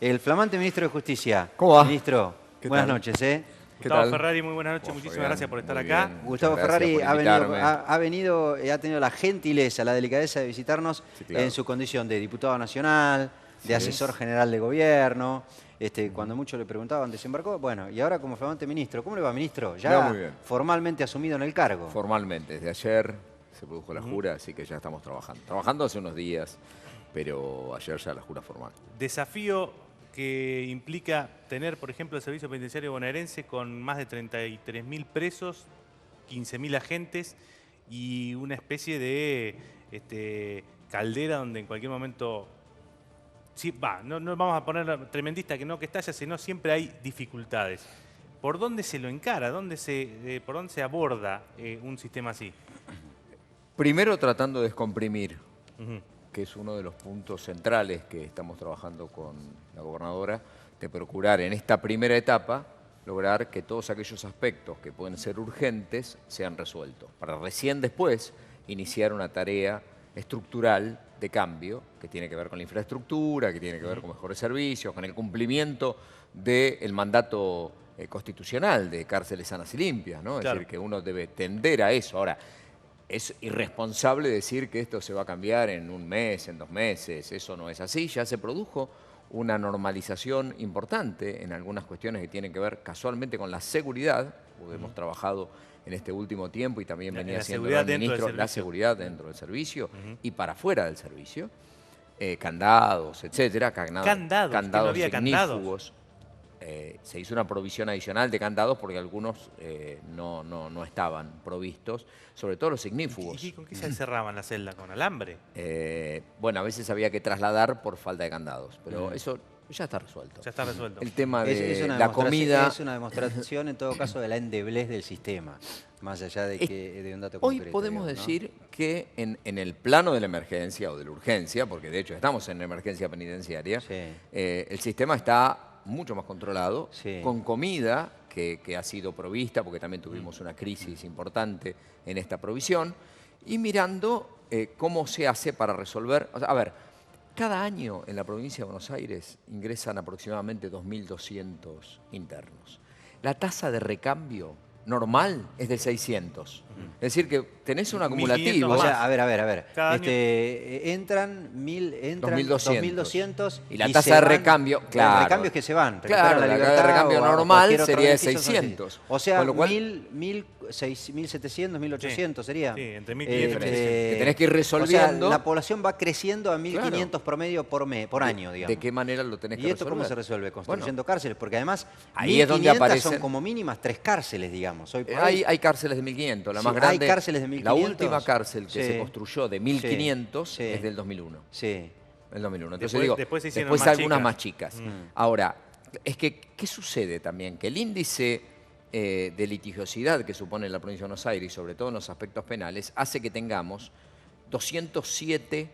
el flamante ministro de Justicia. ¿Cómo va? Ministro, ¿Qué buenas tal? noches, ¿eh? Gustavo Ferrari, muy buenas noches, muchísimas gracias por estar acá. Gustavo Ferrari ha venido, ha tenido la gentileza, la delicadeza de visitarnos en su condición de diputado nacional, de asesor general de gobierno. Cuando muchos le preguntaban, ¿desembarcó? Bueno, y ahora como flamante ministro. ¿Cómo le va, ministro? Ya muy bien. Formalmente asumido en el cargo. Formalmente, desde ayer se produjo la jura, así que ya estamos trabajando. Trabajando hace unos días, pero ayer ya la jura formal. Desafío que implica tener, por ejemplo, el Servicio Penitenciario Bonaerense con más de 33.000 presos, 15.000 agentes y una especie de caldera donde en cualquier momento... Sí, no vamos a poner tremendista que no que estalla, sino siempre hay dificultades. ¿Por dónde se lo encara? ¿Por dónde se aborda un sistema así? Primero tratando de descomprimir, que es uno de los puntos centrales que estamos trabajando con la gobernadora, de procurar en esta primera etapa lograr que todos aquellos aspectos que pueden ser urgentes sean resueltos, para recién después iniciar una tarea estructural de cambio que tiene que ver con la infraestructura, que tiene que ver con mejores servicios, con el cumplimiento del mandato constitucional de cárceles sanas y limpias, ¿no? Claro. Es decir, que uno debe tender a eso. Ahora, es irresponsable decir que esto se va a cambiar en un mes, en 2 meses. Eso no es así. Ya se produjo una normalización importante en algunas cuestiones que tienen que ver casualmente con la seguridad, porque hemos trabajado en este último tiempo y también venía siendo el ministro la seguridad dentro del servicio y para fuera del servicio. Candados, etcétera. Candados, no había ignífugos. Se hizo una provisión adicional de candados porque algunos no estaban provistos, sobre todo los ignífugos. ¿Y con qué se encerraban la celda? ¿Con alambre? Bueno, a veces había que trasladar por falta de candados, pero eso ya está resuelto. Ya está resuelto. El tema de Es una la comida... Es una demostración, en todo caso, de la endeblez del sistema, más allá de, de un dato Hoy concreto. podemos digamos, ¿no? decir que en el plano de la emergencia o de la urgencia, porque de hecho estamos en la emergencia penitenciaria, el sistema está mucho más controlado, con comida que ha sido provista, porque también tuvimos una crisis importante en esta provisión, y mirando cómo se hace para resolver... O sea, a ver, cada año en la provincia de Buenos Aires ingresan aproximadamente 2.200 internos. La tasa de recambio normal es de 600. Es decir, que tenés un acumulativo. O sea, a ver. Cada año. Entran 2.200 y la tasa de recambio, claro. El recambio es que se van. Claro, la tasa de recambio normal sería de 600. O sea, con lo cual, 1.700, 1.800 sería. Sí, entre 1.500 y 1.600. que tenés que ir resolviendo. O sea, la población va creciendo a 1.500 promedio por año, digamos. ¿De qué manera lo tenés que resolver? ¿Y esto cómo se resuelve? Construyendo cárceles, porque además ahí es donde aparecen... son como mínimas 3 cárceles, digamos. Hoy por hay cárceles de 1.500, la más grande. Hay cárceles de 1.500. La última cárcel que se construyó de 1.500 es del 2001. Sí. El 2001. Entonces después algunas más chicas. Ahora, es que, ¿qué sucede también? Que el índice de litigiosidad que supone la provincia de Buenos Aires, y sobre todo en los aspectos penales, hace que tengamos 207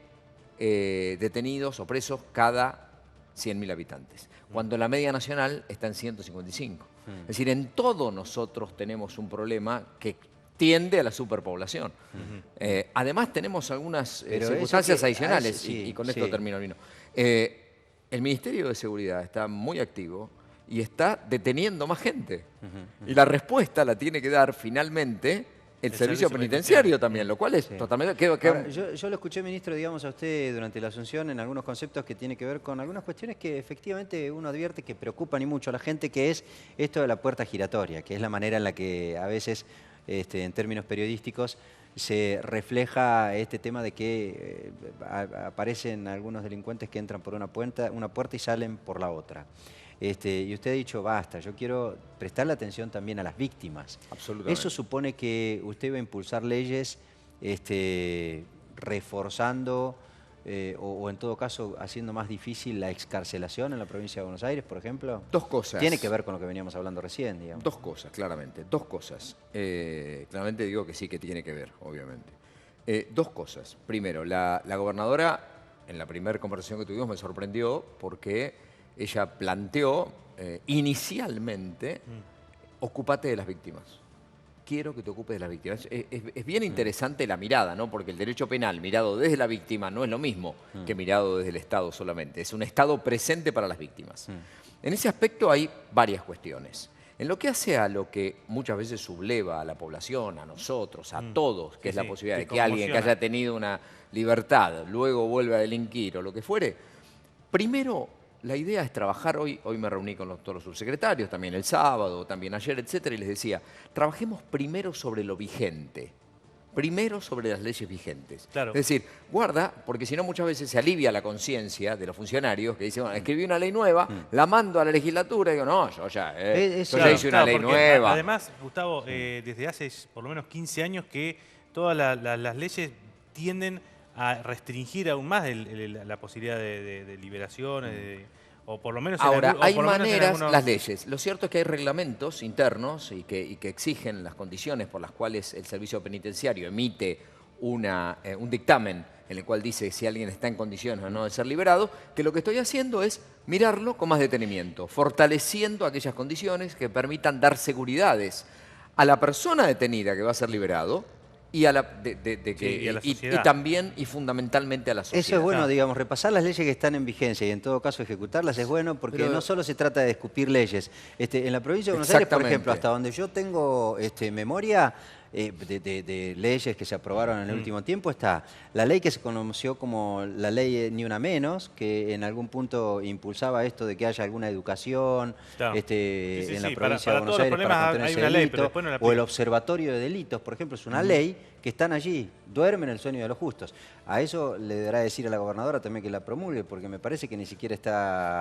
detenidos o presos cada 100.000 habitantes, cuando la media nacional está en 155. Es decir, en todo nosotros tenemos un problema que tiende a la superpoblación. Además tenemos algunas circunstancias adicionales, y con esto termino, Lino. El Ministerio de Seguridad está muy activo y está deteniendo más gente. Y la respuesta la tiene que dar finalmente el servicio penitenciario también, lo cual es totalmente... Ahora, yo lo escuché, ministro, digamos, a usted durante la asunción en algunos conceptos que tiene que ver con algunas cuestiones que efectivamente uno advierte que preocupan y mucho a la gente, que es esto de la puerta giratoria, que es la manera en la que a veces, en términos periodísticos, se refleja este tema de que aparecen algunos delincuentes que entran por una puerta y salen por la otra. Y usted ha dicho, basta, yo quiero prestarle atención también a las víctimas. Absolutamente. ¿Eso supone que usted va a impulsar leyes reforzando o en todo caso haciendo más difícil la excarcelación en la provincia de Buenos Aires, por ejemplo? Dos cosas. Tiene que ver con lo que veníamos hablando recién, digamos. Dos cosas, claramente. Dos cosas. Claramente digo que sí, que tiene que ver, obviamente. Dos cosas. Primero, la gobernadora, en la primera conversación que tuvimos, me sorprendió porque ella planteó inicialmente, ocúpate de las víctimas. quiero que te ocupes de las víctimas. Es bien interesante la mirada, ¿no? Porque el derecho penal mirado desde la víctima no es lo mismo que mirado desde el Estado solamente. Es un Estado presente para las víctimas. En ese aspecto hay varias cuestiones. En lo que hace a lo que muchas veces subleva a la población, a nosotros, a todos, que es la posibilidad de que alguien que haya tenido una libertad luego vuelva a delinquir o lo que fuere, primero la idea es trabajar, hoy me reuní con todos los subsecretarios, también el sábado, también ayer, etcétera, y les decía, trabajemos primero sobre lo vigente. Primero sobre las leyes vigentes. Claro. Es decir, guarda, porque si no muchas veces se alivia la conciencia de los funcionarios que dicen, bueno, escribí una ley nueva, la mando a la legislatura y digo, no, yo ya, hice una ley nueva. Además, Gustavo, desde hace por lo menos 15 años que todas las leyes tienden a restringir aún más la posibilidad de liberaciones, o por lo menos... Ahora, hay maneras, las leyes. Lo cierto es que hay reglamentos internos y que exigen las condiciones por las cuales el servicio penitenciario emite un dictamen en el cual dice si alguien está en condiciones o no de ser liberado, que lo que estoy haciendo es mirarlo con más detenimiento, fortaleciendo aquellas condiciones que permitan dar seguridades a la persona detenida que va a ser liberado, y a la y también y fundamentalmente a la sociedad. Eso es bueno, digamos, repasar las leyes que están en vigencia y en todo caso ejecutarlas es bueno porque no solo se trata de escupir leyes. En la provincia de Buenos Aires, por ejemplo, hasta donde yo tengo memoria de leyes que se aprobaron en el último tiempo, está la ley que se conoció como la ley Ni Una Menos, que en algún punto impulsaba esto de que haya alguna educación en la provincia de Buenos Aires para contener ese delito, o el Observatorio de Delitos, por ejemplo, es una ley que están allí, duermen el sueño de los justos. A eso le deberá decir a la gobernadora también que la promulgue, porque me parece que ni siquiera está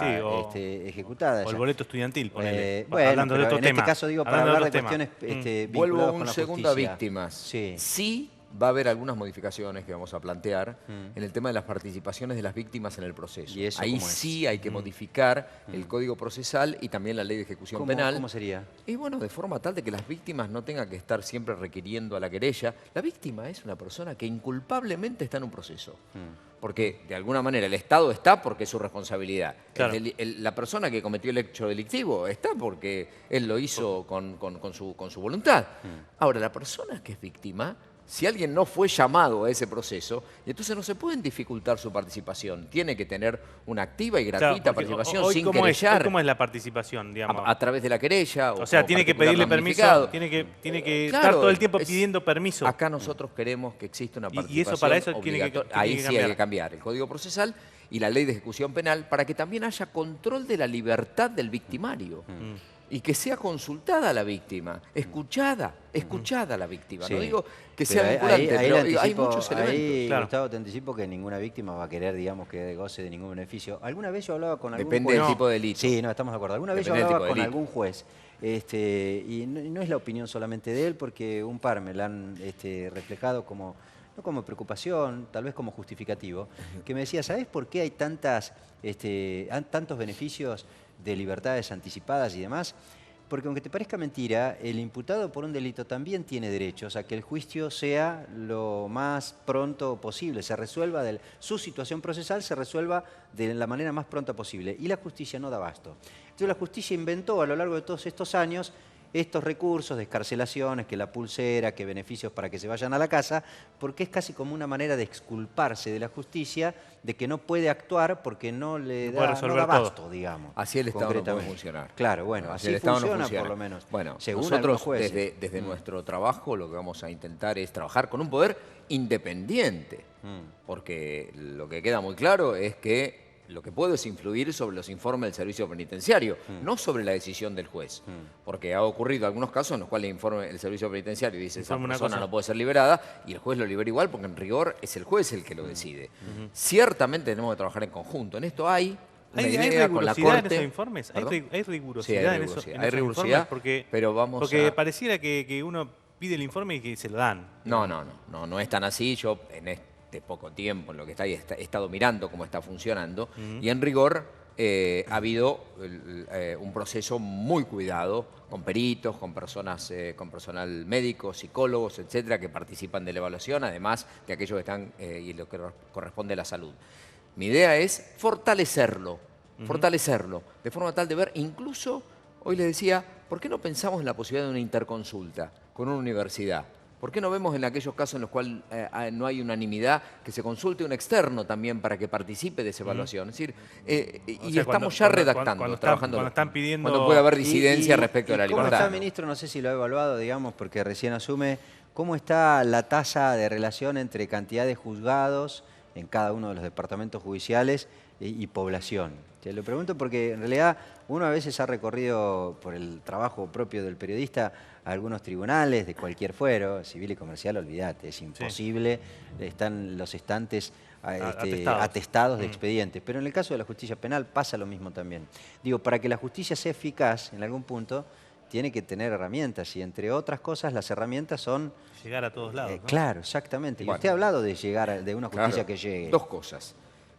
ejecutada. O el boleto estudiantil, ponele. Bueno, hablando de otro en tema. este caso digo, para hablar de cuestiones Vuelvo a con un la segundo a justicia. víctimas. Sí. Sí va a haber algunas modificaciones que vamos a plantear en el tema de las participaciones de las víctimas en el proceso. ¿Y eso ahí sí hay que modificar el Código Procesal y también la Ley de Ejecución Penal. ¿Cómo sería? Y bueno, de forma tal de que las víctimas no tengan que estar siempre requiriendo a la querella. La víctima es una persona que inculpablemente está en un proceso. Porque de alguna manera el Estado está porque es su responsabilidad. Claro. La persona que cometió el hecho delictivo está porque él lo hizo con su voluntad. Ahora, la persona que es víctima, si alguien no fue llamado a ese proceso, entonces no se pueden dificultar su participación. Tiene que tener una activa y gratuita participación sin querellar. ¿Cómo es la participación, digamos? A través de la querella. O sea, tiene que pedirle permiso, tiene que estar todo el tiempo pidiendo permiso. Acá nosotros queremos que exista una participación y eso para eso obligatoria. Ahí sí hay que cambiar el Código Procesal y la Ley de Ejecución Penal para que también haya control de la libertad del victimario. Y que sea consultada la víctima, escuchada la víctima. Sí. No digo que sea vinculante, pero hay muchos elementos. Ahí, Gustavo, te anticipo que ninguna víctima va a querer, digamos, que goce de ningún beneficio. Alguna vez yo hablaba con algún juez. Depende del tipo de delito. Sí, no, estamos de acuerdo. Alguna vez yo hablaba con algún juez. Y no es la opinión solamente de él, porque un par me la han reflejado como, no como preocupación, tal vez como justificativo, que me decía, ¿sabés por qué hay tantos beneficios de libertades anticipadas y demás? Porque aunque te parezca mentira, el imputado por un delito también tiene derechos a que el juicio sea lo más pronto posible, su situación procesal se resuelva de la manera más pronta posible. Y la justicia no da abasto. Entonces la justicia inventó a lo largo de todos estos años estos recursos de escarcelaciones, que la pulsera, que beneficios para que se vayan a la casa, porque es casi como una manera de exculparse de la justicia, de que no puede actuar porque no da abasto, digamos. Así el Estado no puede funcionar. Claro, bueno, así funciona por lo menos. Bueno, según nosotros desde nuestro trabajo lo que vamos a intentar es trabajar con un poder independiente, porque lo que queda muy claro es que lo que puedo es influir sobre los informes del servicio penitenciario, no sobre la decisión del juez. Porque ha ocurrido algunos casos en los cuales el servicio penitenciario dice esa persona no puede ser liberada y el juez lo libera igual porque en rigor es el juez el que lo decide. Ciertamente tenemos que trabajar en conjunto. En esto hay una idea con la Corte. ¿Hay rigurosidad en esos informes? ¿Hay rigurosidad en esos informes? Porque pareciera que uno pide el informe y que se lo dan. No es tan así. Yo en este poco tiempo en lo que he estado mirando cómo está funcionando y en rigor ha habido un proceso muy cuidado con peritos, con personal médico, psicólogos, etcétera, que participan de la evaluación, además de aquellos que están y lo que corresponde a la salud. Mi idea es fortalecerlo, de forma tal de ver, incluso, hoy les decía, ¿por qué no pensamos en la posibilidad de una interconsulta? con una universidad? ¿Por qué no vemos en aquellos casos en los cuales no hay unanimidad que se consulte un externo también para que participe de esa evaluación? Es decir, y sea, estamos ya redactando, trabajando. Cuando están pidiendo... Cuando puede haber disidencia respecto a la ¿Cómo libertad. está, ministro? No sé si lo ha evaluado, digamos, porque recién asume. ¿Cómo está la tasa de relación entre cantidad de juzgados en cada uno de los departamentos judiciales y población? Te lo pregunto porque en realidad uno a veces ha recorrido por el trabajo propio del periodista a algunos tribunales de cualquier fuero, civil y comercial, olvídate, es imposible, están los estantes atestados de expedientes. Pero en el caso de la justicia penal pasa lo mismo también. Digo, para que la justicia sea eficaz en algún punto, tiene que tener herramientas y entre otras cosas las herramientas son... Llegar a todos lados, ¿no? Claro, exactamente. Bueno. Y usted ha hablado de llegar de una justicia Claro, que llegue. Dos cosas.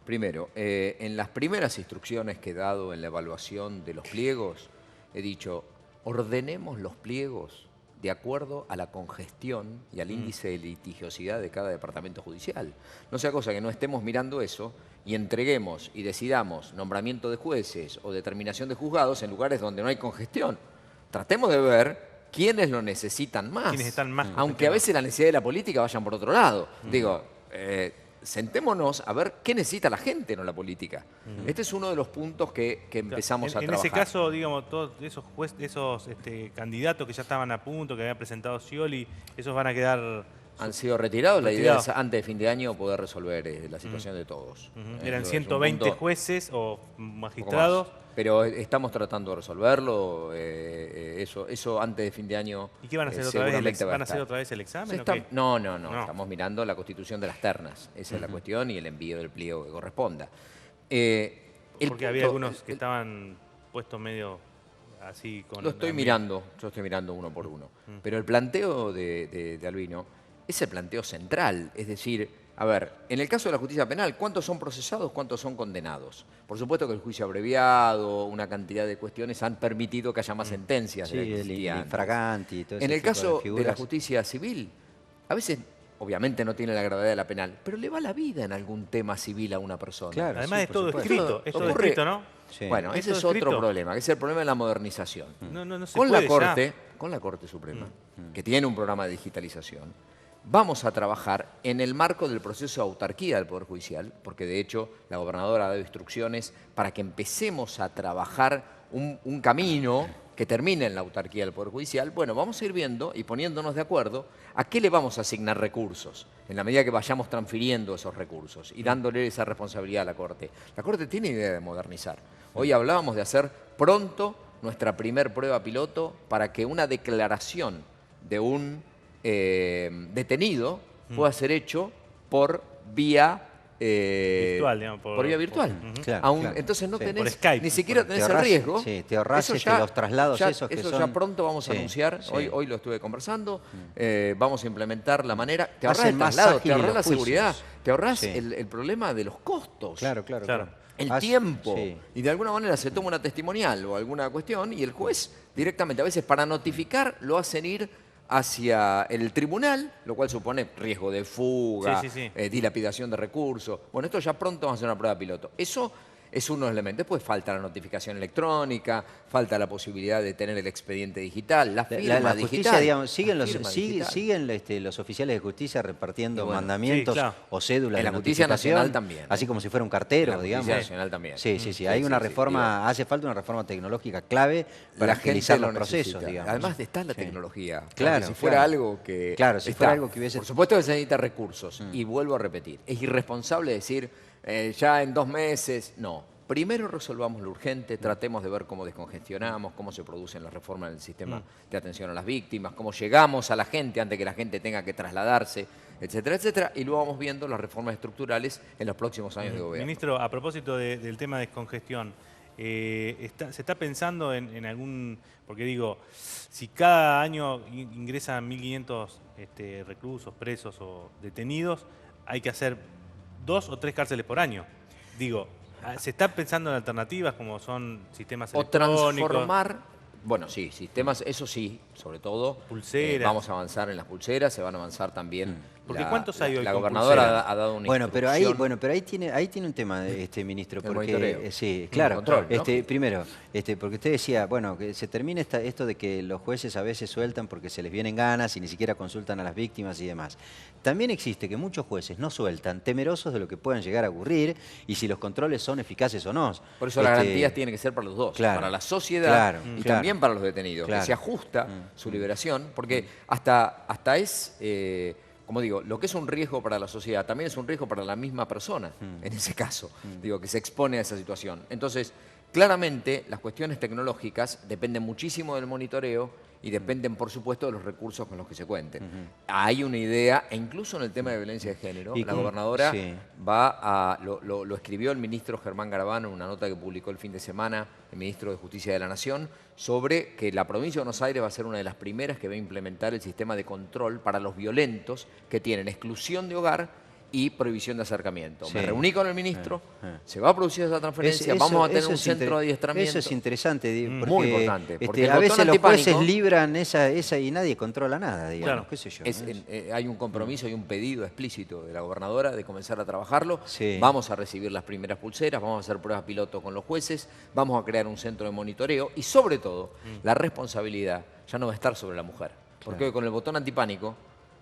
Primero, en las primeras instrucciones que he dado en la evaluación de los pliegos, he dicho, ordenemos los pliegos de acuerdo a la congestión y al índice de litigiosidad de cada departamento judicial. No sea cosa que no estemos mirando eso y entreguemos y decidamos nombramiento de jueces o determinación de juzgados en lugares donde no hay congestión. Tratemos de ver quiénes lo necesitan más. Quiénes están más Aunque a veces la necesidad de la política vayan por otro lado. Digo, sentémonos a ver qué necesita la gente, no la política. Este es uno de los puntos que empezamos a trabajar. En ese caso, digamos, todos esos candidatos que ya estaban a punto, que había presentado Scioli, esos van a quedar... Han sido retirados. La idea es antes de fin de año poder resolver la situación de todos. Eran Es un 120 punto, jueces o un poco magistrados. más. Pero estamos tratando de resolverlo. Eso antes de fin de año. ¿Y qué van a hacer otra vez? ¿Van a hacer otra vez el examen? ¿O qué? No. Estamos mirando la constitución de las ternas. Esa es la cuestión y el envío del pliego que corresponda. Porque había algunos que estaban puestos medio así con... Yo estoy mirando uno por uno. Pero el planteo de Albino es el planteo central. Es decir, a ver, en el caso de la justicia penal, ¿cuántos son procesados, cuántos son condenados? Por supuesto que el juicio abreviado, una cantidad de cuestiones han permitido que haya más sentencias de las que existían antes. Infraganti y todo ese En el tipo de caso de figuras. la justicia civil, a veces, obviamente no tiene la gravedad de la penal, pero le va la vida en algún tema civil a una persona. Claro. Además sí, es por todo supuesto. escrito, es todo Ocurre- escrito, ¿no? Sí. Bueno, ¿Es ese todo es otro escrito? problema, que es el problema de la modernización. No se Con puede la Corte Suprema, que tiene un programa de digitalización, vamos a trabajar en el marco del proceso de autarquía del Poder Judicial, porque de hecho la gobernadora ha dado instrucciones para que empecemos a trabajar un camino que termine en la autarquía del Poder Judicial. Bueno, vamos a ir viendo y poniéndonos de acuerdo a qué le vamos a asignar recursos, en la medida que vayamos transfiriendo esos recursos y dándole esa responsabilidad a la Corte. La Corte tiene idea de modernizar. Hoy hablábamos de hacer pronto nuestra primer prueba piloto para que una declaración de un detenido pueda ser hecho por vía virtual, digamos, por vía virtual. Claro, claro. Entonces no Sí. tenés, Por Skype. ni siquiera Te tenés el ahorrás- riesgo. sí, te ahorrás Eso los traslados esos que eso son- ya pronto vamos a Sí, anunciar. sí. Hoy lo estuve conversando. Vamos a implementar la manera. Te Hacen ahorrás el más traslado, te ágiles ahorrás la los seguridad, juicios. te ahorrás Sí. el problema de los costos. Claro. El Hace- tiempo. sí. Y de alguna manera se toma una testimonial o alguna cuestión y el juez directamente, a veces para notificar, lo hacen ir hacia el tribunal, lo cual supone riesgo de fuga, Sí. dilapidación de recursos. Bueno, esto ya pronto vamos a hacer una prueba piloto. Eso es uno de los elementos. Después falta la notificación electrónica, falta la posibilidad de tener el expediente digital, la firma La digital. justicia, digamos, siguen La los, firma sigue- digital. siguen los oficiales de justicia repartiendo Y bueno, mandamientos sí, claro. o cédulas En de la Justicia notificación, Nacional también, así como si fuera un cartero, En la digamos. Justicia Nacional también. Sí. Hay una reforma, hace falta una reforma tecnológica clave para La agilizar gente los lo procesos, necesita. digamos. Además está la Sí. tecnología. Claro, Si fuera claro. algo que... Claro, si está. fuera algo que hubiese- Por supuesto que se necesita recursos. Y vuelvo a repetir, es irresponsable decir, ya en 2 meses, no. Primero resolvamos lo urgente, tratemos de ver cómo descongestionamos, cómo se producen las reformas en el sistema de atención a las víctimas, cómo llegamos a la gente antes que la gente tenga que trasladarse, etcétera, etcétera. Y luego vamos viendo las reformas estructurales en los próximos años de gobierno. Ministro, a propósito del tema de descongestión, ¿se está pensando en algún...? Porque digo, si cada año ingresan 1.500 reclusos, presos o detenidos, hay que hacer 2 o 3 cárceles por año. Digo, ¿se está pensando en alternativas como son sistemas O electrónicos? transformar, bueno, sí, sistemas, eso sí, sobre todo. Pulseras. Vamos a avanzar en las pulseras, se van a avanzar también Porque ¿cuántos hay hoy la con gobernadora pulseras? ha dado una Bueno, instrucción. pero ahí tiene un tema, ministro, El porque monitoreo. sí, El claro. control, ¿no? Primero, porque usted decía, bueno, que se termine esto de que los jueces a veces sueltan porque se les vienen ganas y ni siquiera consultan a las víctimas y demás. También existe que muchos jueces no sueltan, temerosos de lo que puedan llegar a ocurrir y si los controles son eficaces o no. Por eso las garantías tienen que ser para los dos, claro, para la sociedad claro, y claro. también para los detenidos, Claro. que se ajusta su liberación, porque hasta es, como digo, lo que es un riesgo para la sociedad también es un riesgo para la misma persona, en ese caso, digo, que se expone a esa situación. Entonces, claramente las cuestiones tecnológicas dependen muchísimo del monitoreo y dependen, por supuesto, de los recursos con los que se cuenten. Hay una idea, e incluso en el tema de violencia de género, Y la con- gobernadora sí. lo escribió el ministro Germán Garabano en una nota que publicó el fin de semana, el ministro de Justicia de la Nación, sobre que la provincia de Buenos Aires va a ser una de las primeras que va a implementar el sistema de control para los violentos que tienen exclusión de hogar y prohibición de acercamiento. Sí. Me reuní con el ministro, se va a producir esa transferencia, vamos a tener un centro de adiestramiento. Eso es interesante, porque, Muy importante, porque el a veces botón los jueces antipánico- libran esa y nadie controla nada, digamos, Claro. qué sé yo. Hay un compromiso y un pedido explícito de la gobernadora de comenzar a trabajarlo. Sí. Vamos a recibir las primeras pulseras, vamos a hacer pruebas piloto con los jueces, vamos a crear un centro de monitoreo y sobre todo la responsabilidad ya no va a estar sobre la mujer. Porque hoy con el botón antipánico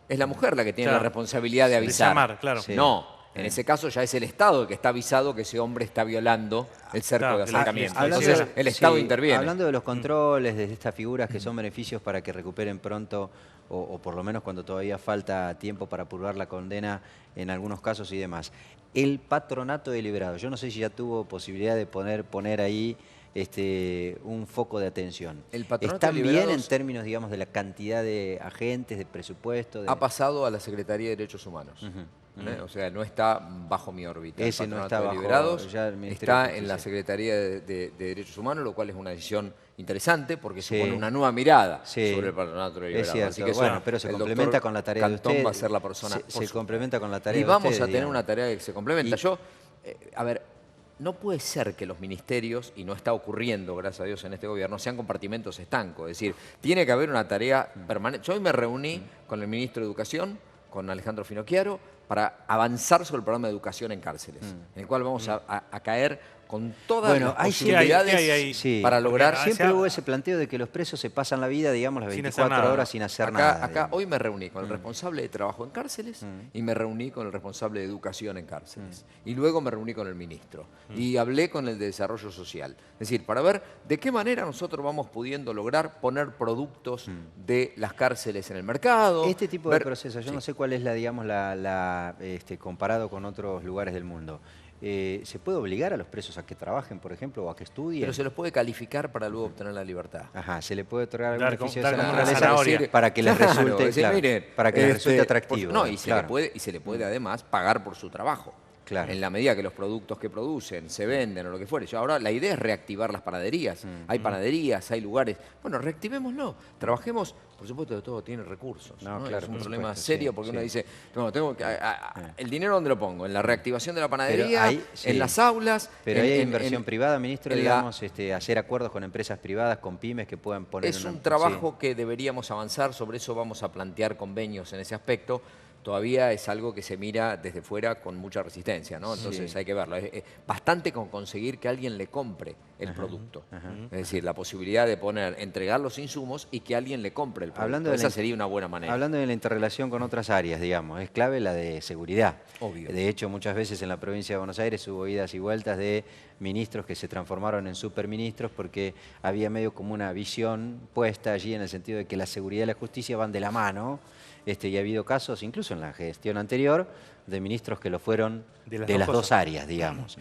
es la mujer la que tiene Claro. la responsabilidad de De avisar. llamar, claro. Sí. No, en ese caso ya es el Estado el que está avisado que ese hombre está violando el cerco Claro, de el- acercamiento. hablando Entonces de- el Estado sí, interviene. Hablando de los controles, de estas figuras que son beneficios para que recuperen pronto, o por lo menos cuando todavía falta tiempo para purgar la condena en algunos casos y demás. El patronato deliberado, yo no sé si ya tuvo posibilidad de poner ahí un foco de atención. El patronato ¿Están de bien en liberados términos, digamos, de la cantidad de agentes, de presupuesto? ha pasado a la Secretaría de Derechos Humanos. O sea, no está bajo mi órbita. Ese el no patronato está de bajo liberados ya el Ministerio de está en la Justicia. Secretaría de Derechos Humanos, lo cual es una decisión interesante porque Sí. supone una nueva mirada Sí. sobre el patronato de Es liberados. cierto, Así que bueno, eso, pero se el complementa doctor con la tarea de Cantón usted. va a ser la persona. Se por supuesto. complementa con la tarea y de vamos ustedes, a tener digamos. una tarea que se complementa. Y- Yo, a ver, no puede ser que los ministerios, y no está ocurriendo, gracias a Dios, en este gobierno, sean compartimentos estancos. Es decir, tiene que haber una tarea permanente. Yo hoy me reuní con el ministro de Educación, con Alejandro Finocchiaro, para avanzar sobre el programa de educación en cárceles, en el cual vamos a caer con todas Bueno, las hay posibilidades ¿qué hay ahí? Sí, para lograr... porque Siempre sea- hubo ese planteo de que los presos se pasan la vida, digamos, las Sin 24 hacer nada. horas sin hacer Acá, nada. acá digamos. hoy me reuní con el responsable de trabajo en cárceles y me reuní con el responsable de educación en cárceles. Y luego me reuní con el ministro y hablé con el de desarrollo social. Es decir, para ver de qué manera nosotros vamos pudiendo lograr poner productos de las cárceles en el mercado. Este tipo de ver- procesos, yo Sí. no sé cuál es comparado con otros lugares del mundo. ¿Se puede obligar a los presos a que trabajen, por ejemplo, o a que estudien? Pero se los puede calificar para luego obtener la libertad. Ajá, se le puede otorgar algún Dar beneficio como de esa una naturaleza zanahoria. para que les Claro, resulte, decir, claro, miren, para que les resulte atractivo. No, y se, claro. y se le puede además pagar por su trabajo. Claro. En la medida que los productos que producen se venden o lo que fuere. Yo ahora la idea es reactivar las panaderías. Hay panaderías, hay lugares. Bueno, reactivémoslo. Trabajemos, por supuesto que todo tiene recursos. No, ¿no? claro, Es un por problema supuesto, serio sí, porque sí. uno dice, no, tengo que, ¿el dinero dónde lo pongo? ¿En la reactivación de la panadería? ahí, sí. ¿En las aulas? Pero hay en- inversión en- privada, ministro, en la- digamos, hacer acuerdos con empresas privadas, con pymes que puedan poner... Es una- un trabajo que deberíamos avanzar, sobre eso vamos a plantear convenios en ese aspecto. Todavía es algo que se mira desde fuera con mucha resistencia, ¿no? Entonces Sí. hay que verlo. Bastante con conseguir que alguien le compre el producto. Es decir, la posibilidad de entregar los insumos y que alguien le compre el producto. Hablando de Esa la- sería una buena manera. Hablando de la interrelación con otras áreas, digamos, es clave la de seguridad. Obvio. De hecho, muchas veces en la provincia de Buenos Aires hubo idas y vueltas de ministros que se transformaron en superministros porque había medio como una visión puesta allí en el sentido de que la seguridad y la justicia van de la mano. Y ha habido casos, incluso en la gestión anterior, de ministros que lo fueron De las de dos las dos cosas. áreas, digamos.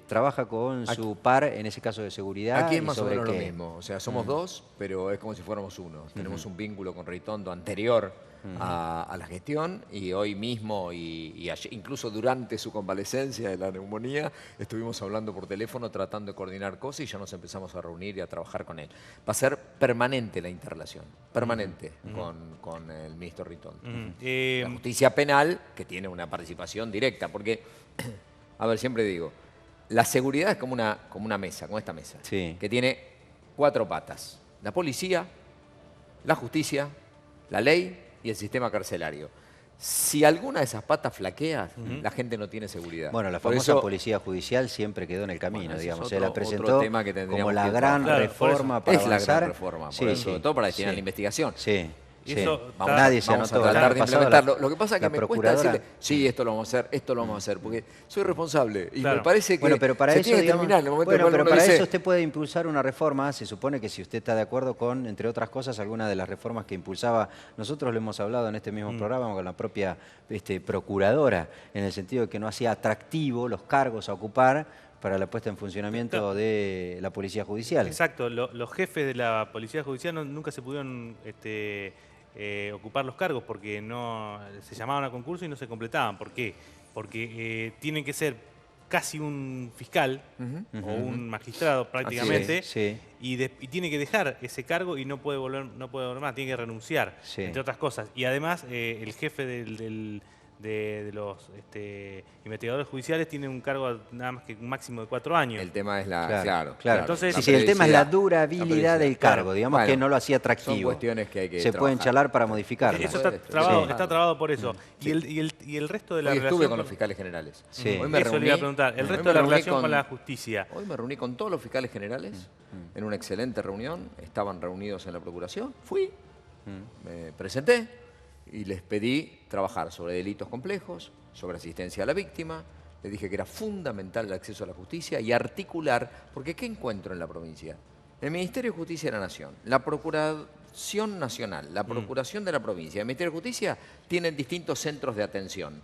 Trabaja con su par, en ese caso de seguridad. Aquí es ¿y más o sobre menos lo qué? mismo. O sea, somos dos, pero es como si fuéramos uno. Tenemos un vínculo con Ritondo anterior a la gestión y hoy mismo y incluso durante su convalecencia de la neumonía estuvimos hablando por teléfono tratando de coordinar cosas y ya nos empezamos a reunir y a trabajar con él. Va a ser permanente la interrelación, permanente con el ministro Ritondo. La justicia penal, que tiene una participación directa, porque, a ver, siempre digo, la seguridad es como una mesa, como esta mesa, Sí. que tiene 4 patas. La policía, la justicia, la ley y el sistema carcelario. Si alguna de esas patas flaquea, la gente no tiene seguridad. Bueno, la Por famosa eso, policía judicial siempre quedó en el camino, bueno, ese digamos. es Se la otro presentó tema que tendríamos como la que gran trabajar. Claro, por reforma eso. para es la avanzar. gran reforma, Sí, sobre todo para destinar la investigación. Sí. Sí. Eso Vamos, Nadie se vamos a anotó. tratar El de año pasado implementarlo. Lo que pasa es que la me cuesta procuradora- decirle, sí, esto lo vamos a hacer, esto lo vamos a hacer, porque soy responsable. Y Claro. me parece que Bueno, pero para se eso, tiene que digamos, terminar en el momento en bueno, el pero cual uno para dice, eso usted puede impulsar una reforma. Se supone que si usted está de acuerdo con, entre otras cosas, algunas de las reformas que impulsaba, nosotros lo hemos hablado en este mismo programa con la propia procuradora, en el sentido de que no hacía atractivo los cargos a ocupar para la puesta en funcionamiento de la policía judicial. Exacto, los jefes de la policía judicial nunca se pudieron ocupar los cargos porque no se llamaban a concurso y no se completaban. ¿Por qué? Porque tienen que ser casi un fiscal o un magistrado prácticamente Sí. y tiene que dejar ese cargo y no puede volver más, tiene que renunciar, Sí. entre otras cosas. Y además el jefe de los investigadores judiciales tiene un cargo nada más que un máximo de 4 años. el tema es la... Claro. Entonces, Sí, el tema es la periodicidad. durabilidad del cargo, Claro. digamos, que Bueno, no lo hacía Son atractivo. cuestiones que hay que Se pueden trabajar. charlar para modificarlo. Eso Puede, está trabado, sí. está trabado por eso. Sí. Y el resto de la Hoy relación... estuve con los fiscales generales. Sí. Hoy me Eso reuní, le iba a preguntar. El hoy resto me de la reuní relación con la justicia. Hoy me reuní con todos los fiscales generales en una excelente reunión. Estaban reunidos en la Procuración. Fui, me presenté y les pedí trabajar sobre delitos complejos, sobre asistencia a la víctima. Les dije que era fundamental el acceso a la justicia y articular, porque ¿qué encuentro en la provincia? El Ministerio de Justicia de la Nación, la Procuración Nacional, la Procuración de la provincia, el Ministerio de Justicia tienen distintos centros de atención.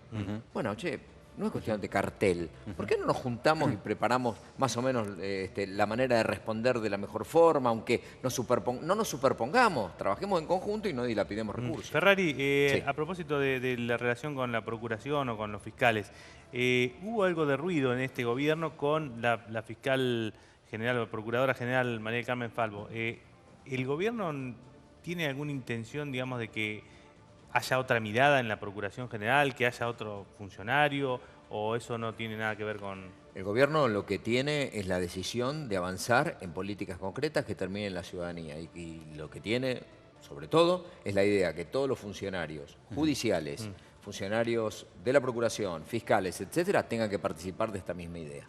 Bueno, che, no es cuestión de cartel. ¿Por qué no nos juntamos y preparamos más o menos la manera de responder de la mejor forma, aunque no nos superpongamos, trabajemos en conjunto y no dilapidemos recursos? Ferrari, Sí. a propósito de la relación con la Procuración o con los fiscales, hubo algo de ruido en este gobierno con la fiscal general o procuradora general María del Carmen Falvo. ¿El gobierno tiene alguna intención, digamos, de que haya otra mirada en la Procuración General, que haya otro funcionario, o eso no tiene nada que ver con...? El gobierno lo que tiene es la decisión de avanzar en políticas concretas que terminen la ciudadanía y lo que tiene, sobre todo, es la idea que todos los funcionarios judiciales, funcionarios de la Procuración, fiscales, etcétera, tengan que participar de esta misma idea.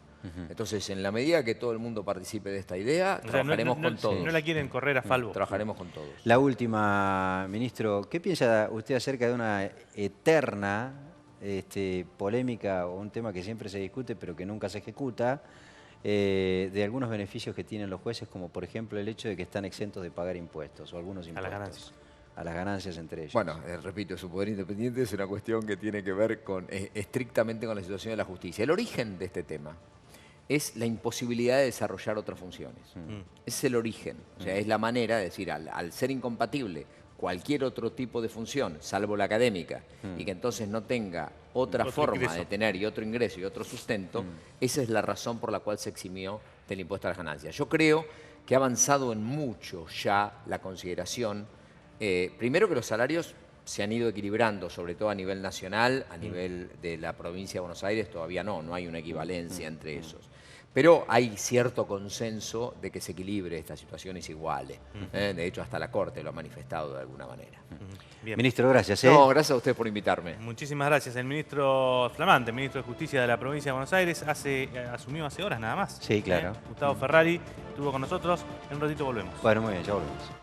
Entonces, en la medida que todo el mundo participe de esta idea, O sea, trabajaremos con todos. no la quieren correr a Falvo. Trabajaremos con todos. La última, ministro, ¿qué piensa usted acerca de una eterna polémica o un tema que siempre se discute pero que nunca se ejecuta, de algunos beneficios que tienen los jueces, como por ejemplo el hecho de que están exentos de pagar impuestos o algunos impuestos? ganancias. A las ganancias entre ellos. Bueno, repito, su poder independiente es una cuestión que tiene que ver estrictamente con la situación de la justicia. El origen de este tema es la imposibilidad de desarrollar otras funciones. Ese es el origen, o sea, es la manera de decir, al ser incompatible cualquier otro tipo de función, salvo la académica, y que entonces no tenga otra Otro forma ingreso. de tener y otro ingreso y otro sustento, esa es la razón por la cual se eximió del impuesto a las ganancias. Yo creo que ha avanzado en mucho ya la consideración, primero que los salarios se han ido equilibrando, sobre todo a nivel nacional, a nivel de la provincia de Buenos Aires todavía no hay una equivalencia entre esos. Pero hay cierto consenso de que se equilibre esta situación y se iguale. De hecho, hasta la Corte lo ha manifestado de alguna manera. Bien. Ministro, gracias. No, gracias a usted por invitarme. Muchísimas gracias. El ministro flamante, ministro de Justicia de la provincia de Buenos Aires, asumió hace horas nada más. Sí, claro. Gustavo Ferrari estuvo con nosotros. En un ratito volvemos. Bueno, muy bien, ya volvemos.